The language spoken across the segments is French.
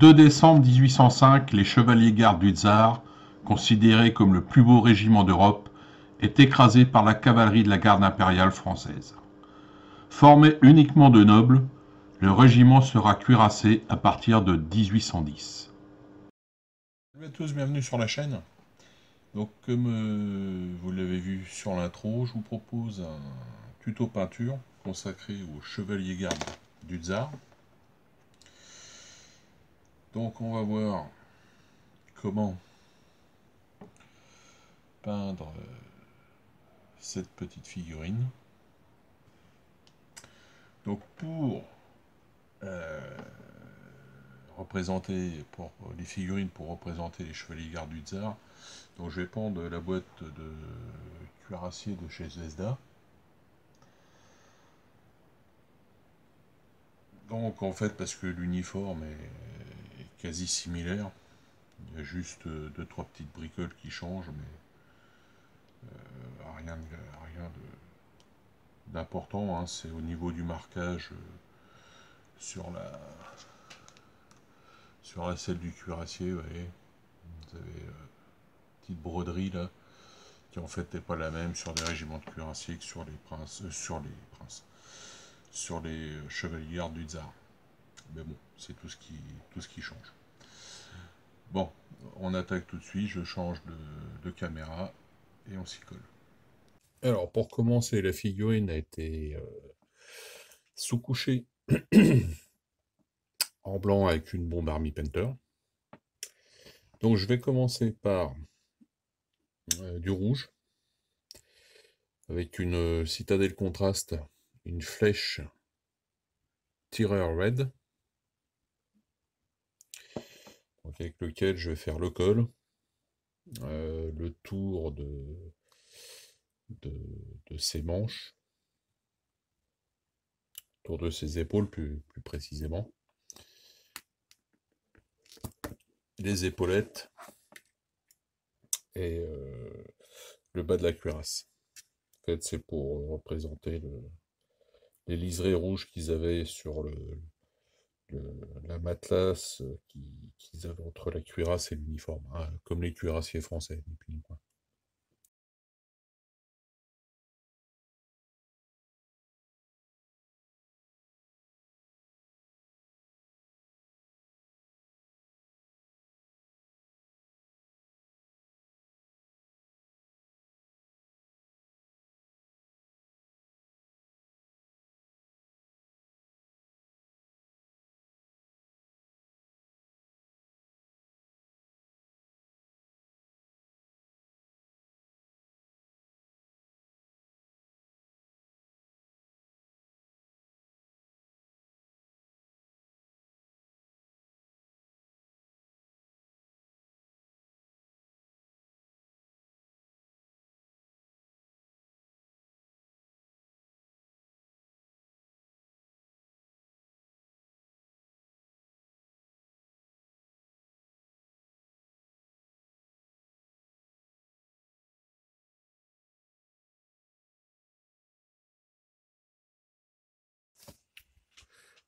2 décembre 1805, les chevaliers gardes du Tsar, considérés comme le plus beau régiment d'Europe, est écrasé par la cavalerie de la garde impériale française. Formé uniquement de nobles, le régiment sera cuirassé à partir de 1810. Salut à tous, bienvenue sur la chaîne. Donc comme vous l'avez vu sur l'intro, je vous propose un tuto peinture consacré aux chevaliers gardes du Tsar. Donc on va voir comment peindre cette petite figurine. Donc pour pour les figurines pour représenter les chevaliers gardes du Tsar, donc je vais prendre la boîte de cuirassier de chez Zvezda. Donc en fait, parce que l'uniforme est quasi similaire, il y a juste 2-3 petites bricoles qui changent, mais rien d'important, hein. C'est au niveau du marquage sur la selle du cuirassier, vous voyez, vous avez petite broderie là, qui en fait n'est pas la même sur des régiments de cuirassiers que sur sur les chevaliers gardes du Tsar. Mais bon, c'est tout ce qui change. Bon, on attaque tout de suite, je change de caméra et on s'y colle. Alors, pour commencer, la figurine a été sous-couchée en blanc avec une bombe Army Painter. Donc, je vais commencer par du rouge, avec une citadelle contraste, une flèche tireur red, donc avec lequel je vais faire le col, le tour de ses manches, autour de ses épaules plus précisément, les épaulettes et le bas de la cuirasse. En fait, c'est pour représenter les liserés rouges qu'ils avaient sur la matelasse qu'ils avaient entre la cuirasse et l'uniforme, hein, comme les cuirassiers français.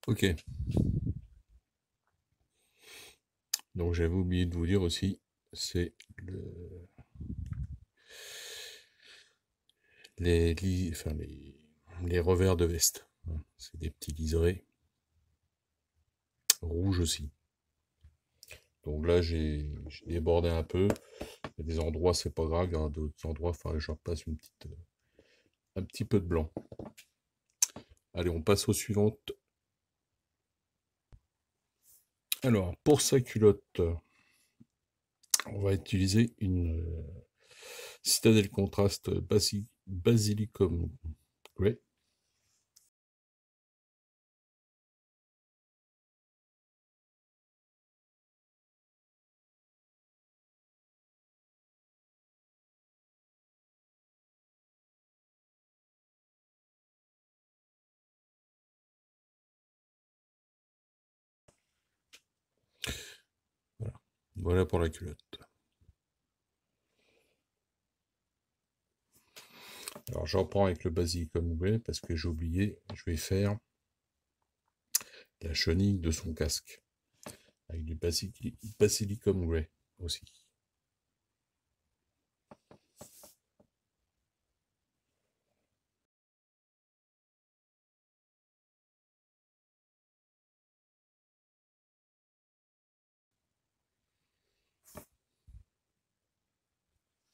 Ok. Donc j'avais oublié de vous dire aussi, c'est les revers de veste. C'est des petits liserés rouges aussi. Donc là, j'ai débordé un peu. Il y a des endroits, c'est pas grave. Dans d'autres endroits, il faudrait que je repasse un petit peu de blanc. Allez, on passe aux suivantes. Alors, pour sa culotte, on va utiliser une citadelle contraste Basilicum Grey. Voilà. Voilà pour la culotte. Alors j'en prends avec le Basilicum Grey parce que j'ai oublié, je vais faire la chenille de son casque. avec du basilicum grey aussi.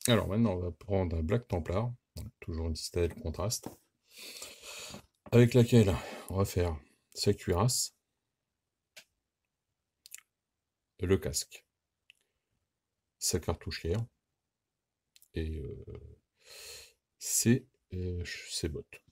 Alors maintenant, on va prendre un Black Templar, toujours une citadelle contraste, avec laquelle on va faire sa cuirasse, le casque, sa cartouchière et ses bottes.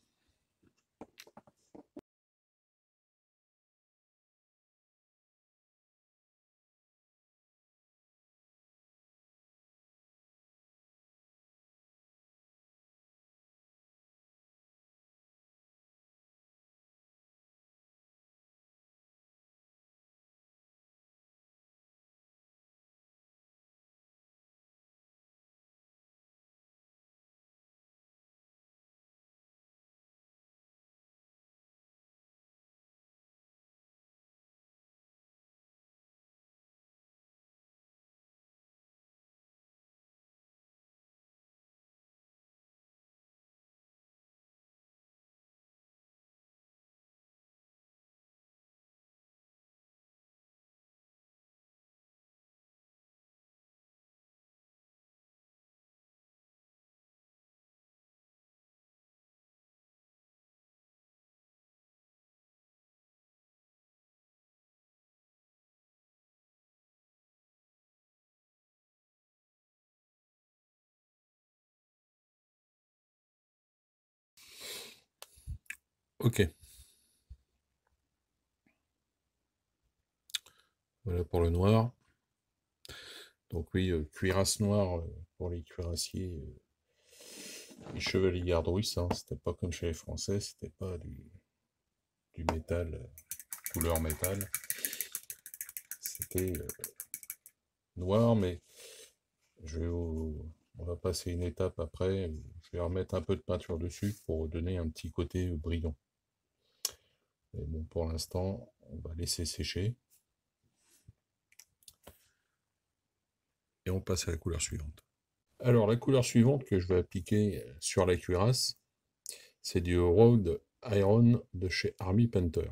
Ok. Voilà pour le noir. Donc oui, cuirasse noire pour les cuirassiers, les chevaliers gardrousse, hein, c'était pas comme chez les Français, c'était pas du métal, couleur métal. C'était noir, mais on va passer une étape après. Je vais remettre un peu de peinture dessus pour donner un petit côté brillant. Mais bon, pour l'instant, on va laisser sécher. Et on passe à la couleur suivante. Alors, la couleur suivante que je vais appliquer sur la cuirasse, c'est du Rhode Iron de chez Army Painter.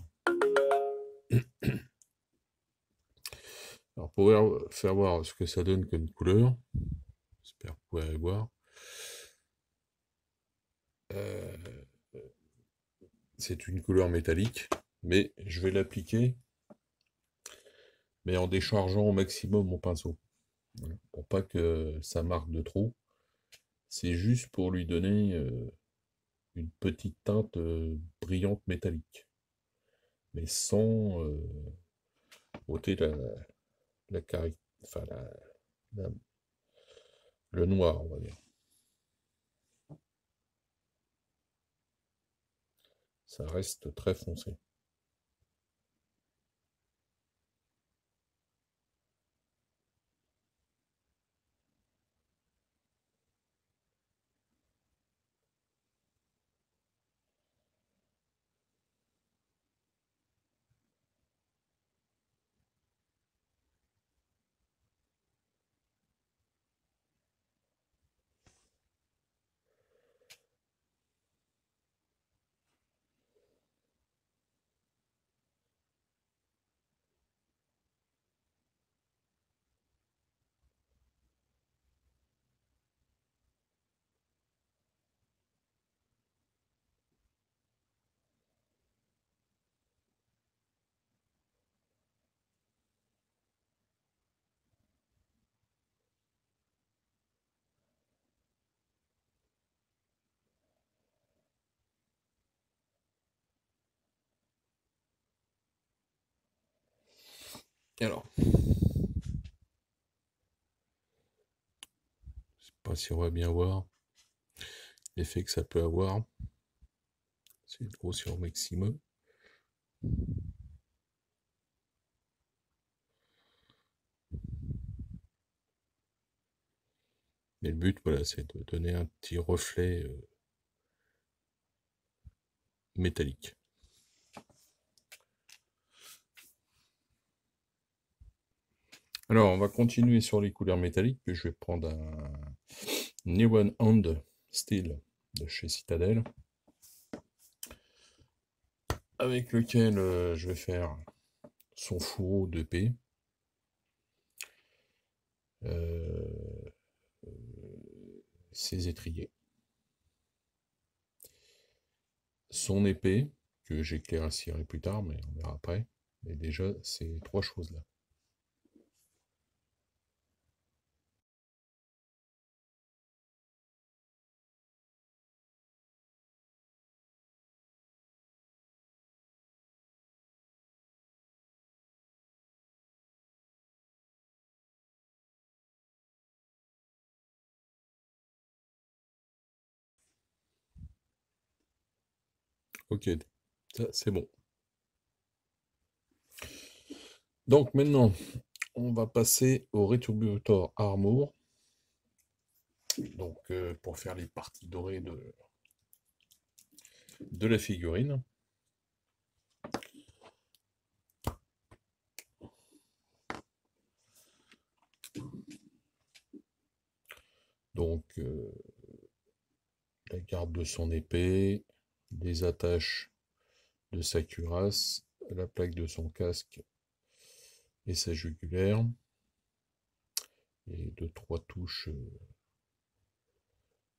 Alors, pour faire voir ce que ça donne comme couleur, j'espère que vous pouvez voir. C'est une couleur métallique, mais je vais l'appliquer, mais en déchargeant au maximum mon pinceau. Voilà, pour pas que ça marque de trop. C'est juste pour lui donner une petite teinte brillante métallique, mais sans ôter enfin, la- le noir, on va dire. Ça reste très foncé. Alors, je sais pas si on va bien voir l'effet que ça peut avoir. C'est une grosseur maximum. Mais le but, voilà, c'est de donner un petit reflet métallique. Alors, on va continuer sur les couleurs métalliques, puis je vais prendre un Neon Hand Steel de chez Citadel, avec lequel je vais faire son fourreau d'épée, ses étriers, son épée, que j'éclaircirai plus tard, mais on verra après. Mais déjà, ces trois choses-là. Ok, ça c'est bon. Donc maintenant, on va passer au Retributor Armor. Donc pour faire les parties dorées de la figurine. Donc la garde de son épée, les attaches de sa cuirasse, la plaque de son casque et sa jugulaire, et deux, trois touches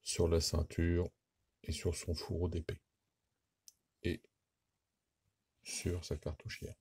sur la ceinture et sur son fourreau d'épée, et sur sa cartouchière.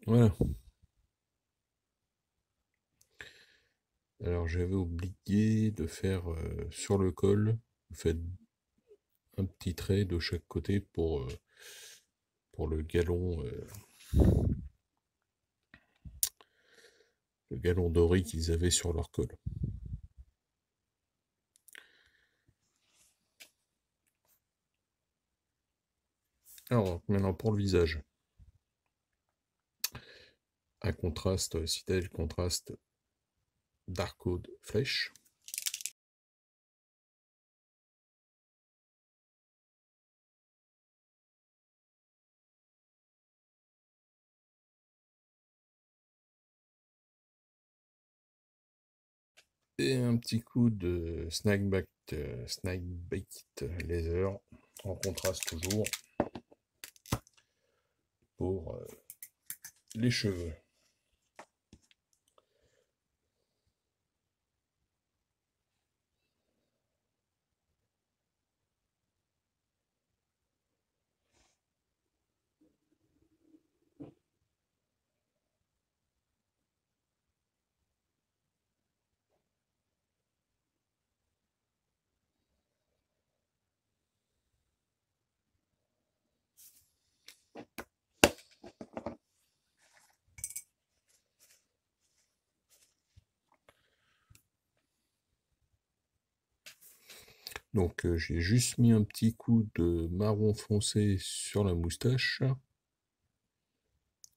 Voilà. Alors j'avais oublié de faire sur le col, vous faites un petit trait de chaque côté pour le galon doré qu'ils avaient sur leur col. Alors maintenant pour le visage, un contraste Citadel contraste Darkwood flèche. Et un petit coup de Snakebite Laser, en contraste toujours, pour les cheveux. Donc j'ai juste mis un petit coup de marron foncé sur la moustache,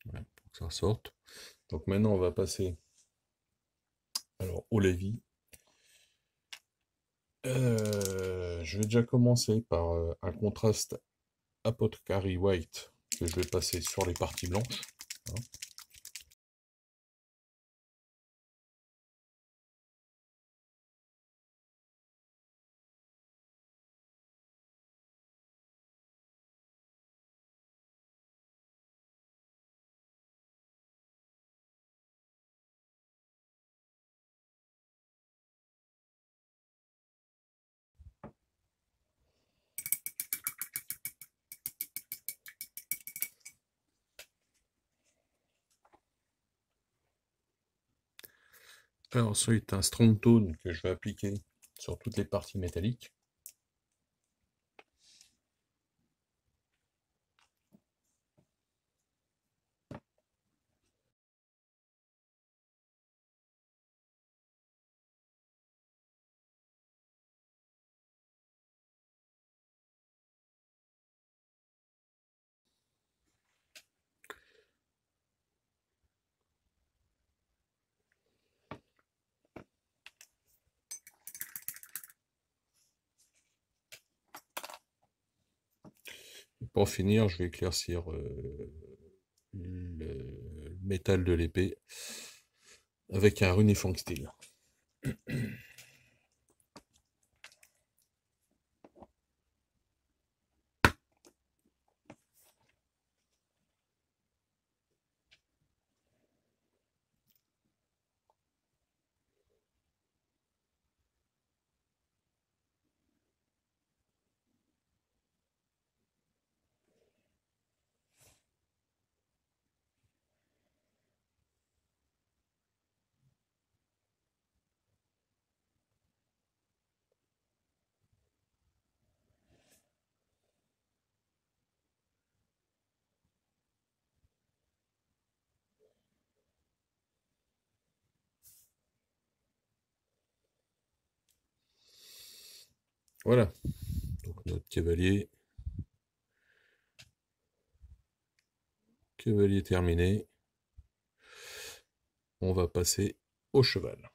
voilà, pour que ça ressorte. Donc maintenant on va passer au lavis. Je vais déjà commencer par un contraste Apothecary White que je vais passer sur les parties blanches. Hein. Alors, ensuite, un strong tone que je vais appliquer sur toutes les parties métalliques. Et pour finir, je vais éclaircir le métal de l'épée avec un Runefang Steel. Voilà, donc notre cavalier terminé. On va passer au cheval.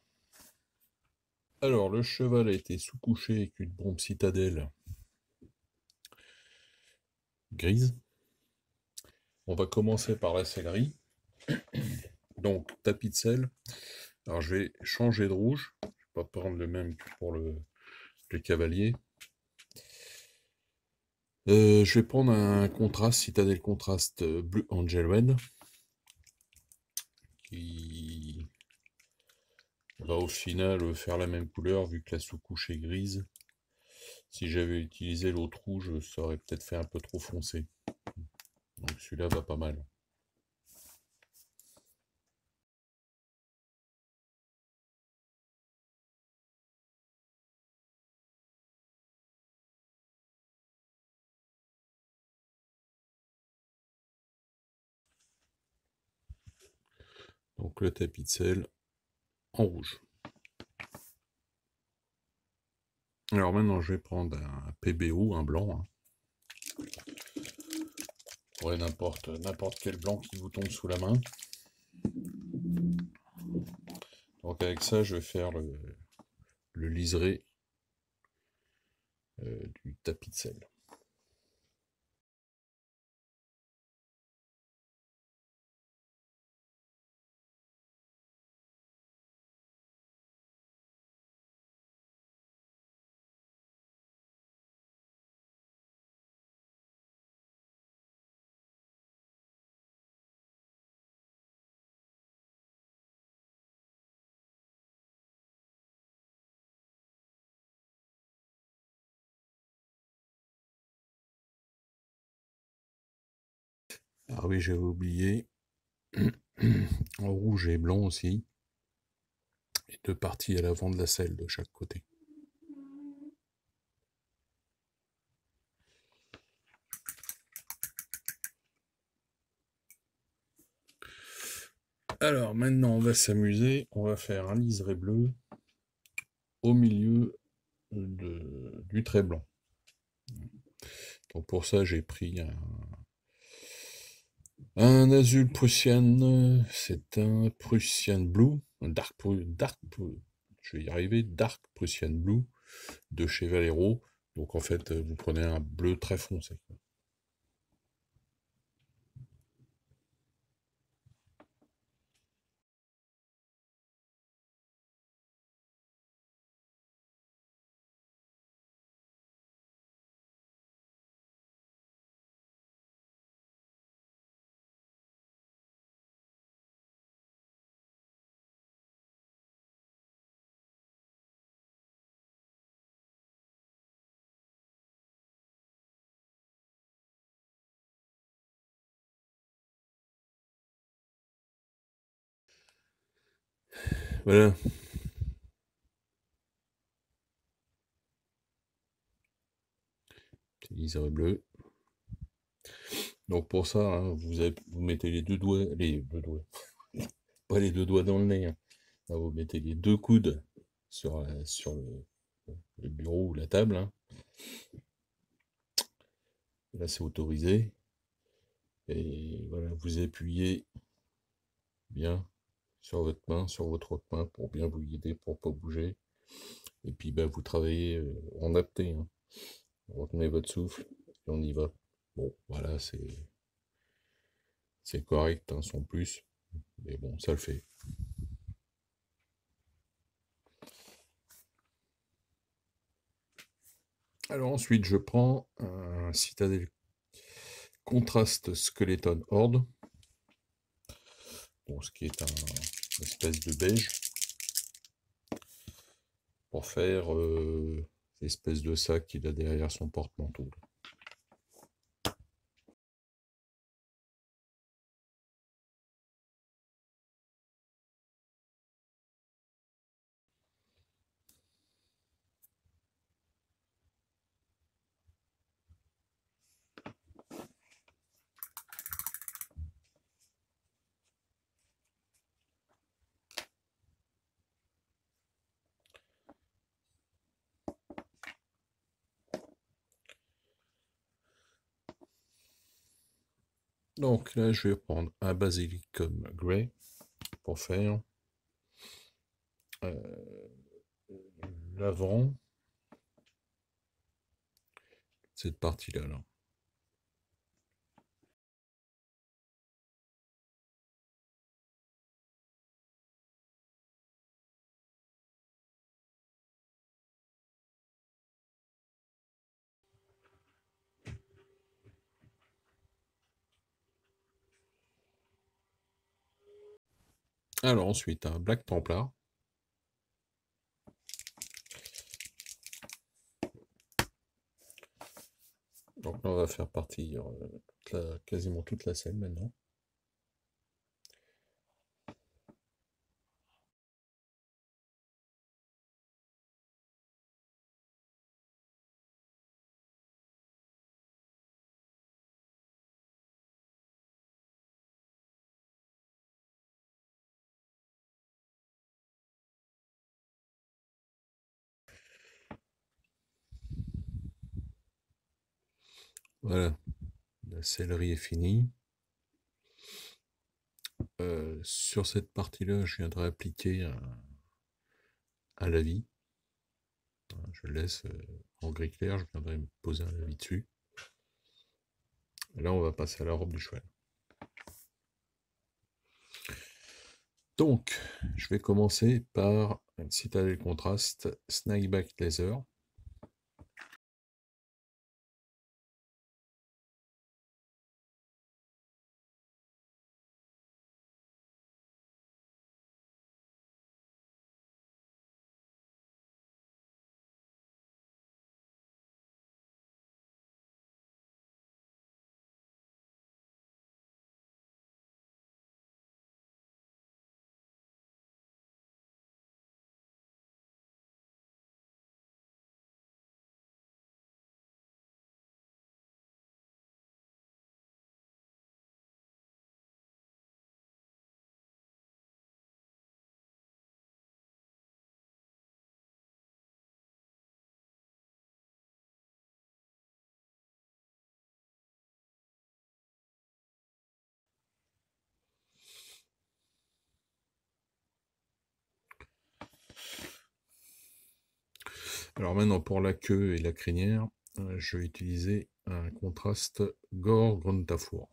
Alors, le cheval a été sous-couché avec une bombe citadelle grise. On va commencer par la sellerie. Donc, tapis de sel. Alors, je vais changer de rouge. Je ne vais pas prendre le même que pour le cavalier. Je vais prendre un contraste, Citadel Contrast Blue Angel Red, qui va au final faire la même couleur vu que la sous-couche est grise. Si j'avais utilisé l'autre rouge, ça aurait peut-être fait un peu trop foncé. Donc celui-là va pas mal. Donc le tapis de sel en rouge. Alors maintenant je vais prendre un PBO, un blanc. Hein. Ouais, n'importe quel blanc qui vous tombe sous la main. Donc avec ça je vais faire le liseré du tapis de sel. Ah oui, j'avais oublié. En rouge et blanc aussi. Et deux parties à l'avant de la selle de chaque côté. Alors maintenant on va s'amuser. On va faire un liseré bleu au milieu du trait blanc. Donc pour ça j'ai pris un azul Prussian, c'est un Prussian Blue, je vais y arriver, Dark Prussian Blue de chez Valero. Donc en fait vous prenez un bleu très foncé. Voilà, liseré bleu. Donc pour ça, hein, vous mettez les deux doigts, pas les deux doigts dans le nez, hein. Là, vous mettez les deux coudes sur le bureau ou la table, hein. Là, c'est autorisé. Et voilà, vous appuyez bien sur votre main, sur votre autre main, pour bien vous guider, pour pas bouger. Et puis, bah, vous travaillez en apnée, hein. Retenez votre souffle, et on y va. Bon, voilà, c'est correct, hein, sans plus. Mais bon, ça le fait. Alors ensuite, je prends un Citadel Contrast Skeleton Horde. Bon, ce qui est une espèce de beige. Pour faire l'espèce de sac qu'il a derrière son porte-manteau. Donc là, je vais prendre un Basilicum Grey pour faire l'avant, cette partie-là. Là. Alors ensuite, un Black Templar. Donc là, on va faire partir quasiment toute la scène maintenant. Voilà, la sellerie est finie. Sur cette partie-là, je viendrai appliquer un lavis. Je le laisse en gris clair, je viendrai me poser un lavis dessus. Et là, on va passer à la robe du cheval. Donc, je vais commencer par une Citadel Contrast Snakeback Laser. Alors maintenant, pour la queue et la crinière, je vais utiliser un contraste Gore Gruntafour.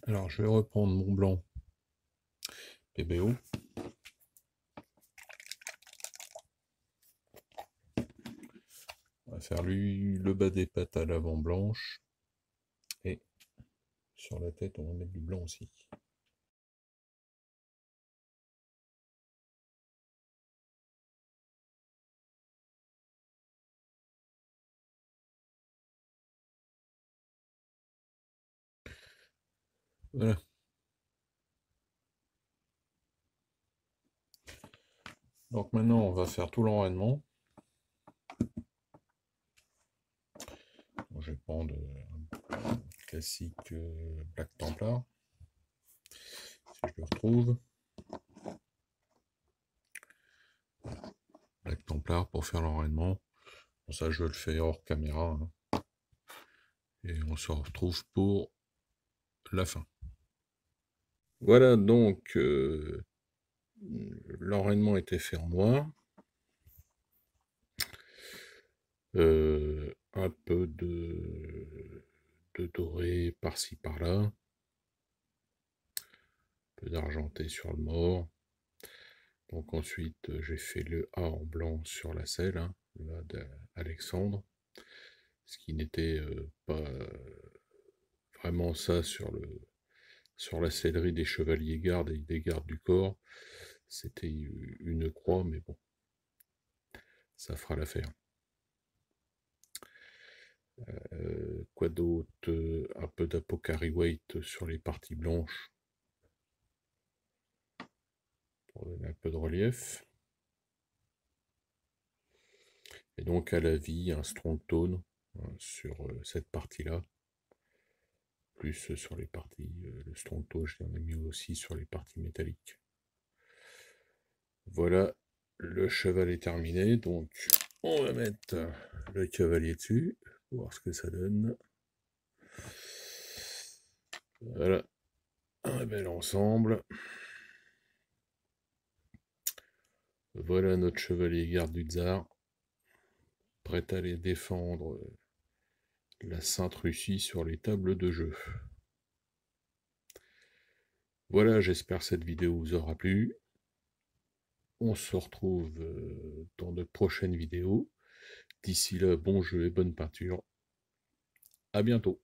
Alors, je vais reprendre mon blanc PBO. On va faire lui le bas des pattes à l'avant blanche. Et sur la tête, on va mettre du blanc aussi. Voilà. Donc maintenant, on va faire tout l'enraînement. Je vais prendre un classique Black Templar, si je le retrouve. Black Templar pour faire l'enraînement. Bon, ça, je le fais hors caméra. Hein. Et on se retrouve pour la fin. Voilà, donc l'enraînement était fait en noir. Un peu de doré par-ci par-là. Un peu d'argenté sur le mort. Donc ensuite, j'ai fait le A en blanc sur la selle, hein, là d'Alexandre. Ce qui n'était pas vraiment ça sur la sellerie des chevaliers gardes et des gardes du corps. C'était une croix, mais bon, ça fera l'affaire. Quoi d'autre? Un peu d'Apocari Weight sur les parties blanches pour donner un peu de relief. Et donc à la vie, un strong tone hein, sur cette partie-là. Plus sur les parties, le strong tone, j'en ai mis aussi sur les parties métalliques. Voilà, le cheval est terminé, donc on va mettre le cavalier dessus, pour voir ce que ça donne. Voilà, un bel ensemble. Voilà notre chevalier garde du tsar, prêt à aller défendre la Sainte Russie sur les tables de jeu. Voilà, j'espère que cette vidéo vous aura plu. On se retrouve dans de prochaines vidéos. D'ici là, bon jeu et bonne peinture. À bientôt.